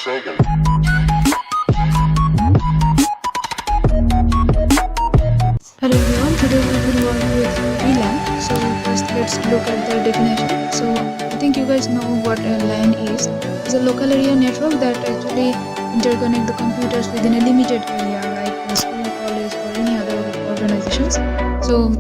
Sega. Hello everyone, today we will work with VLAN. So first let's look at the definition. So I think you guys know what a LAN is. It's a local area network that actually interconnect the computers within a limited area like a school, college or any other organizations. So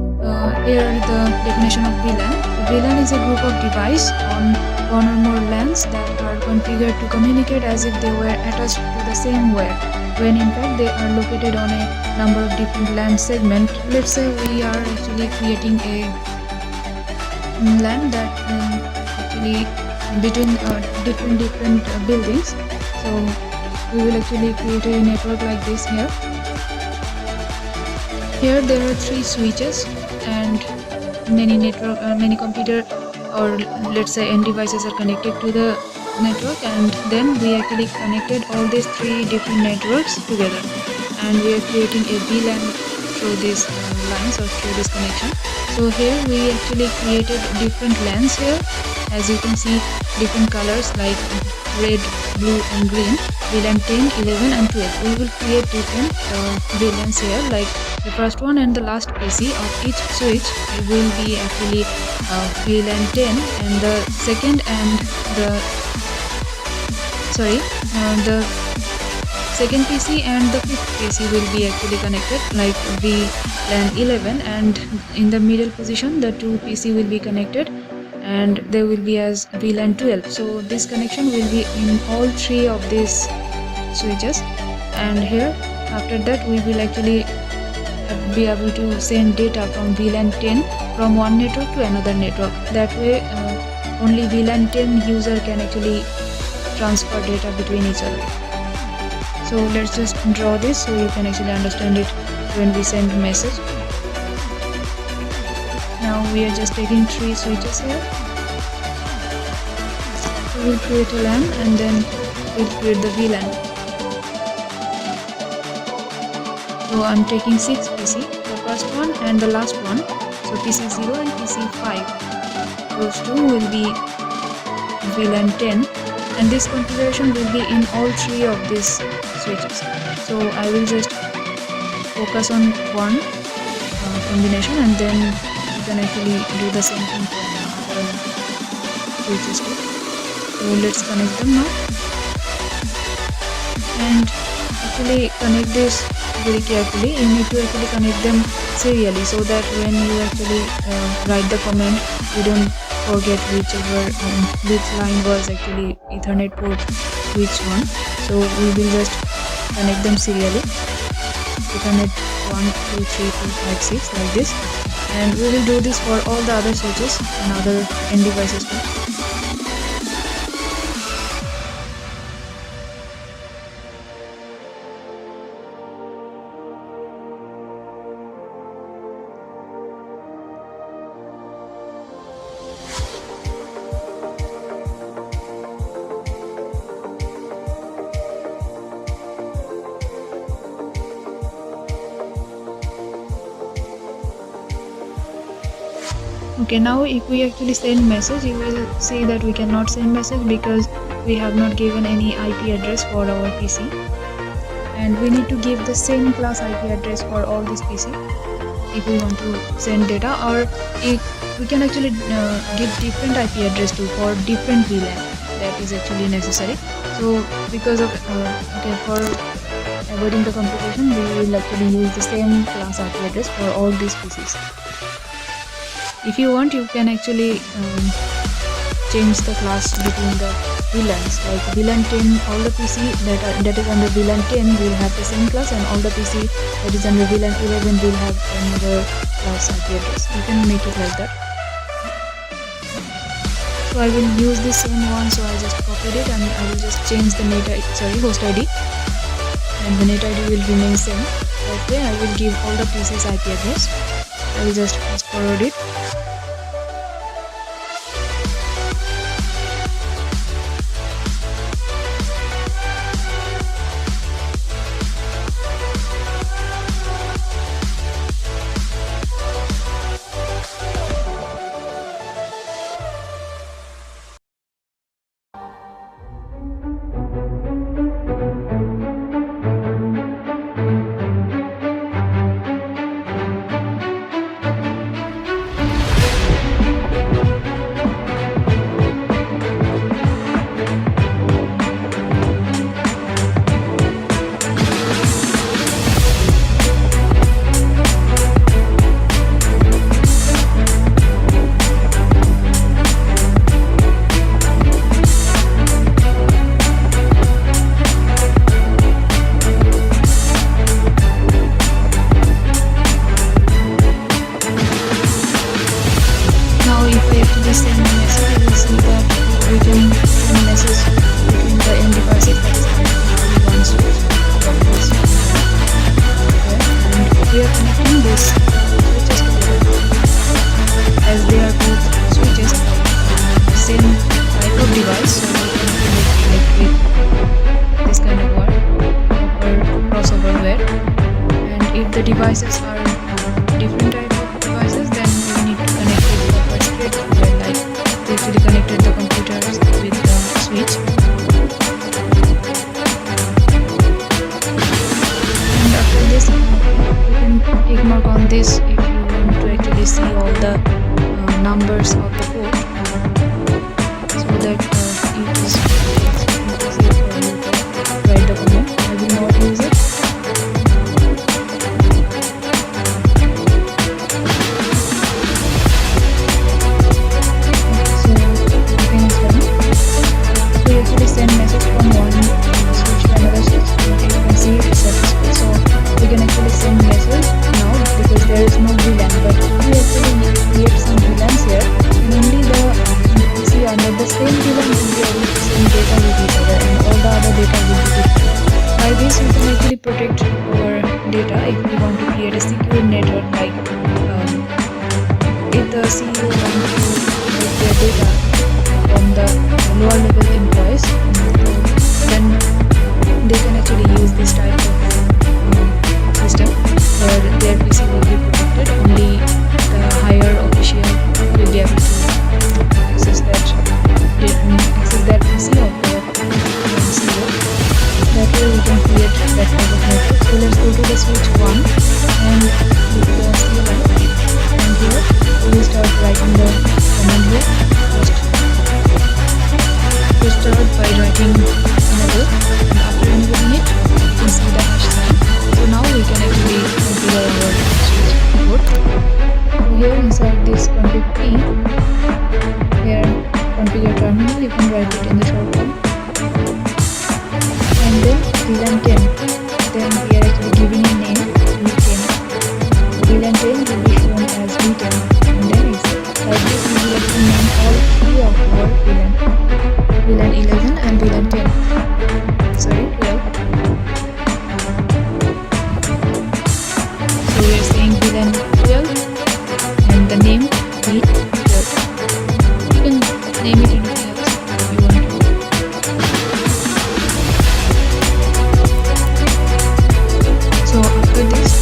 here the definition of VLAN. VLAN is a group of devices on one or more LANs that are configured to communicate as if they were attached to the same wire, when in fact they are located on a number of different LAN segments. Let's say we are actually creating a LAN that actually between different buildings. So we will actually create a network like this here. Here there are 3 switches and many computer or let's say end devices are connected to the network, and then we actually connected all these 3 different networks together, and we are creating a VLAN through these lines or through this connection. So here we actually created different LANs here. As you can see, different colors like red, blue and green, VLAN 10, 11 and 12. We will create different VLANs here, like the first one and the last PC of each switch will be actually VLAN 10, and the second and the second PC and the fifth PC will be actually connected like VLAN 11, and in the middle position the 2 PC will be connected and they will be as VLAN 12. So this connection will be in all 3 of these switches, and here after that we will actually be able to send data from VLAN 10 from one network to another network. That way only VLAN 10 user can actually transfer data between each other. So let's just draw this so you can actually understand it when we send message. Now we are just taking 3 switches here. We will create a LAN and then we'll create the VLAN. So I'm taking 6 PC, the first one and the last one. So PC 0 and PC 5. Those 2 will be VLAN 10, and this configuration will be in all 3 of these switches. So I will just focus on one combination, and then you can actually do the same thing for other switches too. So let's connect them now, and actually connect this very carefully. You need to actually connect them serially so that when you actually write the command, you don't forget which line was actually Ethernet port, which one. So we will just connect them serially. Ethernet 1, 2, 3, 4, 5, 6 like this, and we will do this for all the other switches and other end devices too. Okay, now if we actually send message, you will see that we cannot send message because we have not given any IP address for our PC, and we need to give the same class IP address for all this PC if we want to send data, or if we can actually give different IP address too for different VLAN. That is actually necessary. So because of for avoiding the complication, we will actually use the same class IP address for all these PCs. If you want, you can actually change the class between the VLANs. Like VLAN 10, all the PC that is under VLAN 10 will have the same class, and all the PC that is under VLAN 11 will have another class IP address. You can make it like that. So I will use the same one, so I just copied it and I will just change the host ID, and the net ID will remain same. That way I will give all the PC's IP address. I will just fast forward it. devices are different type of devices, then we need to connect it proper straight forward, like we actually connected the computers with the switch. And after this, you can tick mark on this if you want to actually see all the numbers of the port, so that it is easier for you to write the command. I will not use it. So everything is done. We actually send message from one switch to another switch. You can see it is successful. So we can actually send message now because there is no VLAN, but we actually need to create some VLANs here, and only the PC under the same VLAN will be able to send data with each other, and all the other data will be different. By this we can actually protect our data if we want to create a secure network, like if the CEO wants to get their data from the lower level employees, then they can actually use this type of system where their PC will be protected. Only the higher official will be able to access that PC of the CEO. That way we can create that type of network. So let's go to the switch 1 and look at the CLI, and here we will start writing the command here. First we start by writing enable, and after enabling it you can see the hash sign. So now we can actually configure our switch port. So here inside this config P, here configure terminal, you can write it in the short form, and then VLAN 10. Then we are actually giving a name V10. VLAN 10 will be shown as V10, and then exit. Like this we will actually name all three of our VLAN. VLAN 11 and VLAN 10. Sorry, 12. So we are saying VLAN 12 and the name V12. You can name it anything else if you want to. So after this,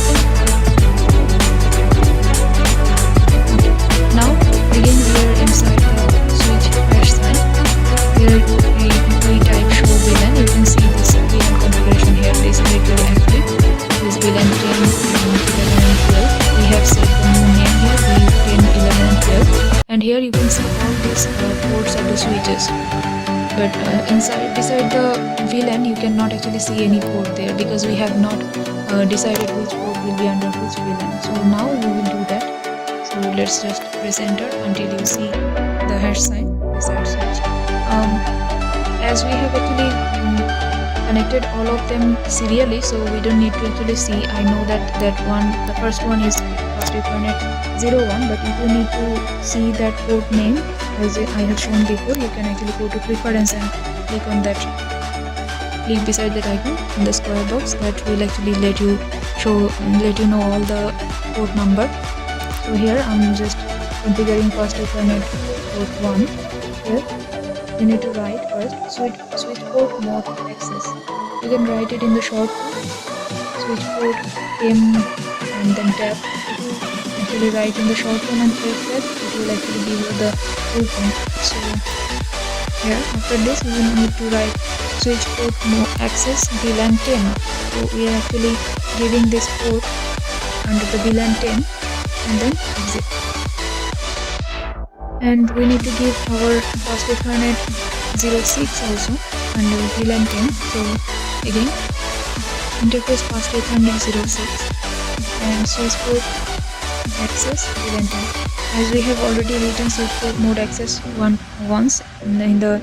okay, now again we are inside the switch hash sign. Here we type show VLAN. You can see this VLAN configuration here. This is actually active. This VLAN 10, 11 and 12. We have set the new name here, V10, 11 and 12. And here you can see all these ports of the switches. But beside the VLAN you cannot actually see any port there because we have not decided which port will be under which VLAN. So now we will do that. So let's just press enter until you see the hash sign beside switch. As we have actually connected all of them serially, so we don't need to actually see. I know that the first one is fast Ethernet 01, but if you need to see that port name as I have shown before, you can actually go to preference and click on that, click beside that icon in the square box. That will actually let you know all the port number. So here I'm just configuring fast Ethernet port 1. Here you need to write first switch port mode access. You can write it in the short form, switch port M and then tab. If you actually write in the short form and press tab, it will actually give you the full form. So here after this we will need to write switch port mode access VLAN 10. So we are actually giving this port under the VLAN 10 and then exit. And we need to give our fast Ethernet 06 also under VLAN 10. So again interface fast Ethernet 06 and switch port access VLAN 10. As we have already written switch port mode access once in the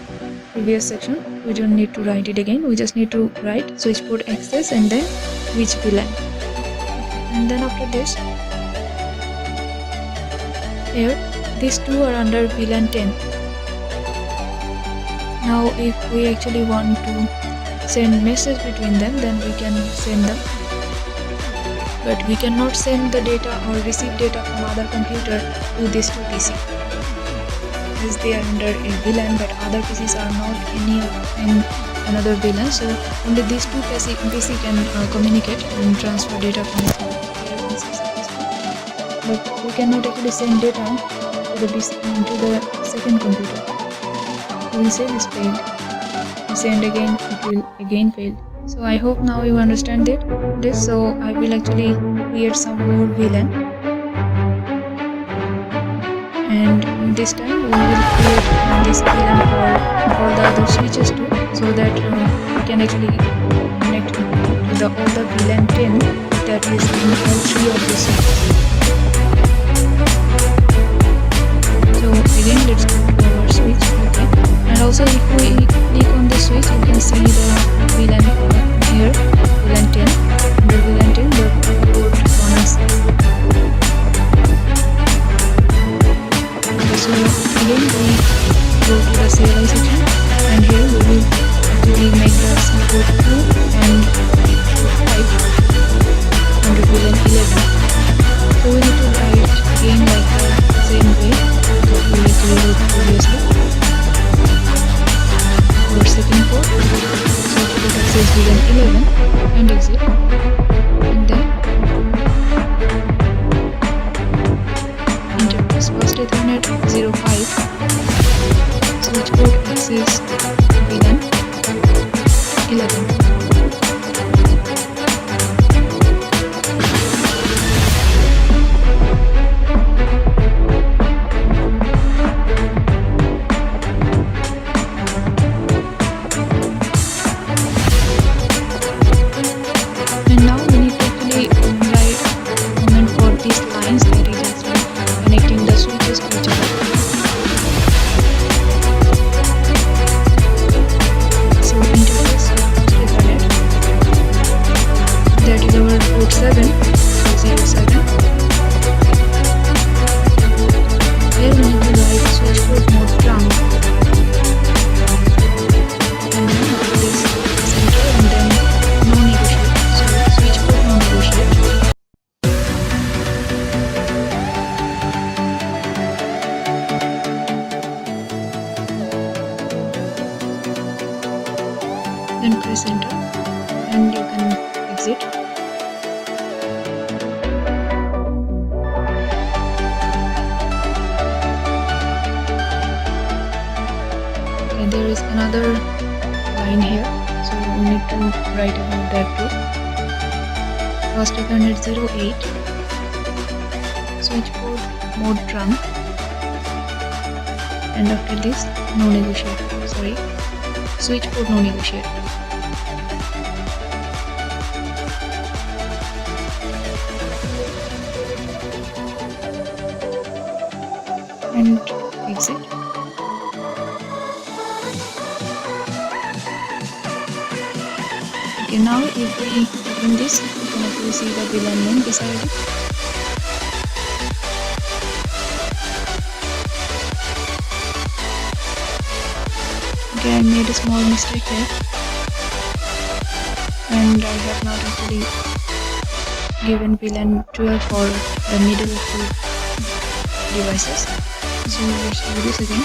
previous section, we don't need to write it again. We just need to write switch port access and then which VLAN. And then after this, here these two are under VLAN 10. Now if we actually want to send message between them, then we can send them, but we cannot send the data or receive data from other computer to this two PC as they are under a VLAN, but other PCs are not in another VLAN. So only these two PC can communicate and transfer data from but we cannot actually send data to the second computer. We will say this failed. We send again, it will again fail. So I hope now you understand this. So I will actually create some more VLAN, and this time we will create this VLAN for all the other switches too, so that we can actually connect to all the VLAN 10 that is in all three of the switches. So again, let's go to our switch. Okay, and also if we click on the switch, you can see the VLAN here, VLAN 10. Under VLAN 10, the port 1 is. So again, we go to the CLI section, and here we will actually make the port 2 and 5 under VLAN 11. So we need to write again like the same way that we actually wrote previously. For second port, so port access VLAN 11 and exit, and then interface first Ethernet 05, switch port access VLAN 11. And now we need to actually write comment for these lines that is actually connecting the switches to each other. So interface Ethernet, that is our port 7, so 07. Here we need to write switch port mode trunk, and then this center, and then no negotiate. So switch port no negotiate. Then press enter, and you can exit. And there is another line here, so we need to write about that too. First Ethernet 08, switch port mode trunk, and after this no negotiate. Sorry, switch port no negotiate. And exit. Okay, now if we open this, you can actually see the VLAN name beside it. Okay, I made a small mistake here, and I have not actually given VLAN 12 for the middle two devices. So let's do this again.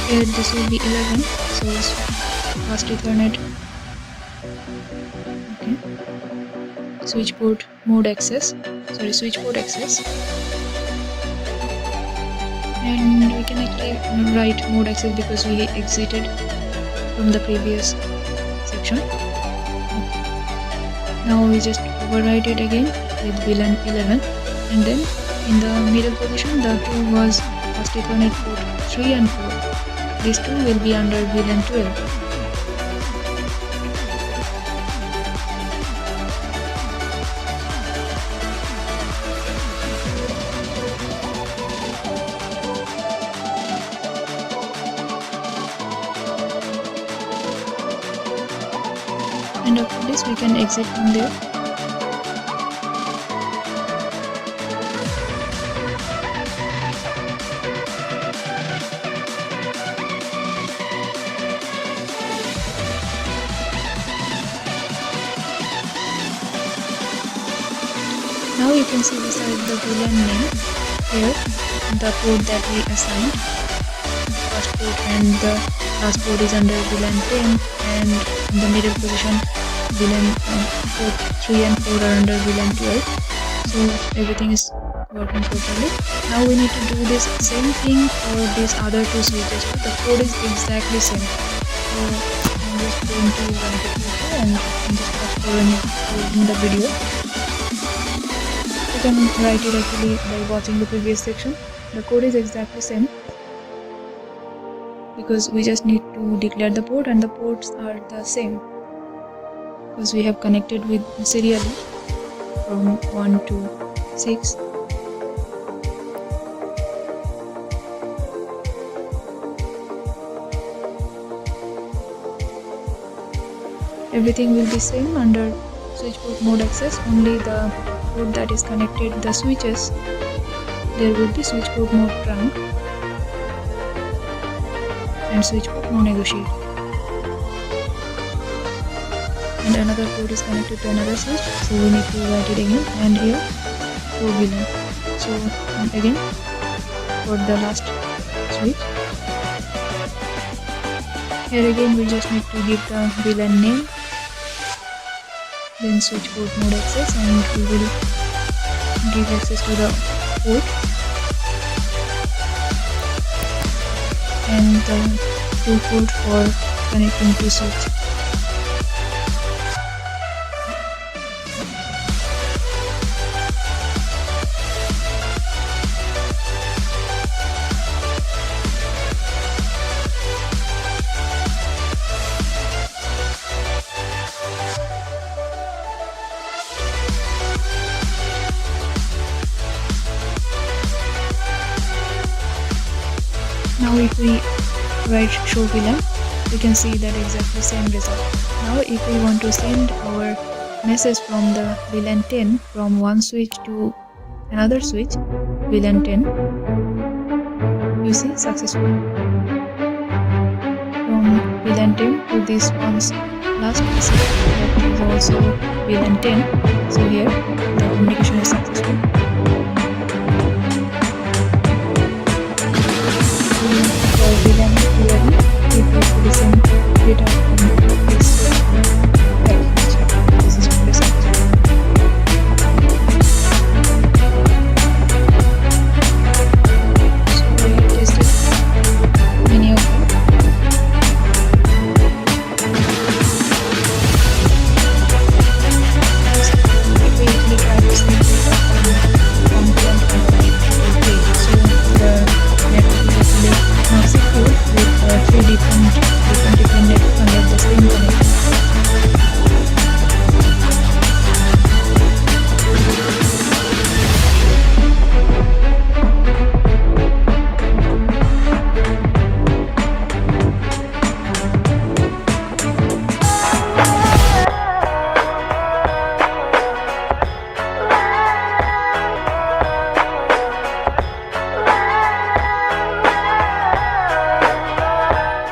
Here this will be 11, so first Ethernet. Okay, switch port mode access. Sorry, switch port access. And we can actually write mode access because we exited from the previous section. Now we just overwrite it again with VLAN 11, and then in the middle position the 2 was first Ethernet port 3 and 4. These two will be under VLAN 12. And after this we can exit from there. Now you can see beside the VLAN name here the port that we assigned. first port and the last port is under VLAN 10, and in the middle position VLAN port 3 and 4 are under VLAN 12. So everything is working properly. Now we need to do this same thing for these other two switches. The code is exactly same. So I'm just going to write it here and just fast forwarding the video. You can write it actually by watching the previous section. The code is exactly same because we just need to declare the port, and the ports are the same because we have connected with serially from 1 to 6. Everything will be same under switch port mode access. Only the port that is connected the switches, there will be switch port mode trunk and switch port no negotiate. And another port is connected to another switch, so we need to write it again, and here for VLAN. So again for the last switch, here again we just need to give the VLAN name, then switch port mode access, and we will give access to the port and the two port for connecting to switch. Now if we write show VLAN, we can see that exactly same result. Now if we want to send our message from the VLAN 10 from one switch to another switch, VLAN 10, you see successful. From VLAN 10 to this one's last message, that is also VLAN 10. So here the communication is successful.